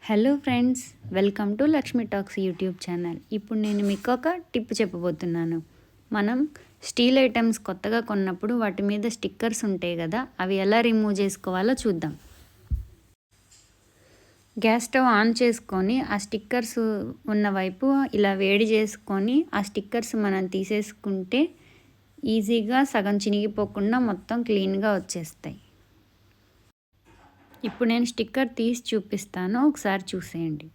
Hello friends, welcome to Lakshmi talks YouTube channel. ఇప్పుడు నేను మీకు ఒక టిప్ చెప్పబోతున్నాను. మనం స్టీల్ ఐటమ్స్ కొత్తగా కొన్నప్పుడు వాటి మీద స్టిక్కర్స్ ఉంటాయి కదా, అవి ఎలా రిమూవ్ చేసుకోవాలో చూద్దాం. గ్యాస్ స్టవ్ ఆన్ చేసుకొని ఆ స్టిక్కర్స్ ఉన్న వైపు ఇలా వేడి చేసుకొని ఆ స్టిక్కర్స్ మనం తీసేసుకుంటే ఈజీగా సగం చినిగిపోకుండా మొత్తం క్లీన్గా వచ్చేస్తాయి. ఇప్పుడు నేను స్టిక్కర్ తీసి చూపిస్తాను, ఒకసారి చూసేయండి.